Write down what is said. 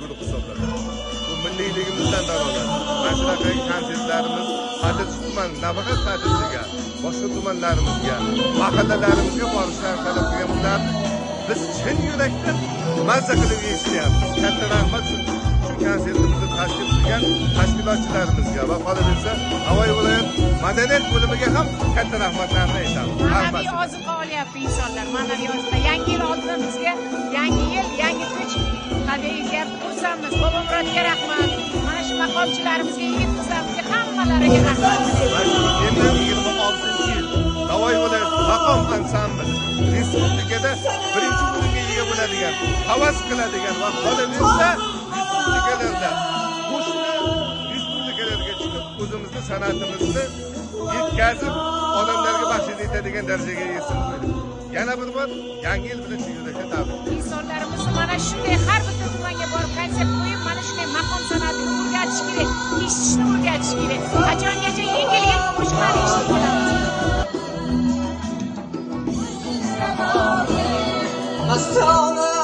guruh hisoblanadi. Bu milliyligimizdan dalolat. Mana shunaqa konsertlarimiz Xatir tuman, nafaqat Xatirga, boshqa tumanlarimizga, mahallalarimizga borishdan talab qilganlar. Biz chin yurakdan mazza qilib eshityapmiz. Katta rahmat shu konsertimizni tashkil qilgan tashkilotchilarimizga va qolaversa Navoiy viloyat madaniyat bo'limiga ham katta rahmatlarni aytamiz. Ma'naviy oziqa olyapti insonlar, ma'naviy oziqa. Yangi yil oldidan bizga yangi yil, yangi kuch qadriga xursandmiz. Bobomrodga rahmat. Mana shu maqomchilarimizga, yigit-qizlarimizga hammalariga rahmat. Mendan 26-yil Navoiy viloyat maqom ansambli respublikada birinchi o'ringa ega bo'ladigan, havas qiladigan va qolaversa respublikalarda qo'shni respublikalarga chiqib o'zimizni san'atimizni yetkazib odamlarga baxsh etadigan darajaga erisamiz. Yana bir bor yangi yil bilan yurakda tabrik. Insonlarimizni mana shunday har bitta tumanga borib konsert qo'yib, mana shunday maqom san'atini o'rgatish kerak, eshitishni o'rgatish kerak. Qachongacha yengil qo'shiqlar eshitib bo'lamiz. Astronaut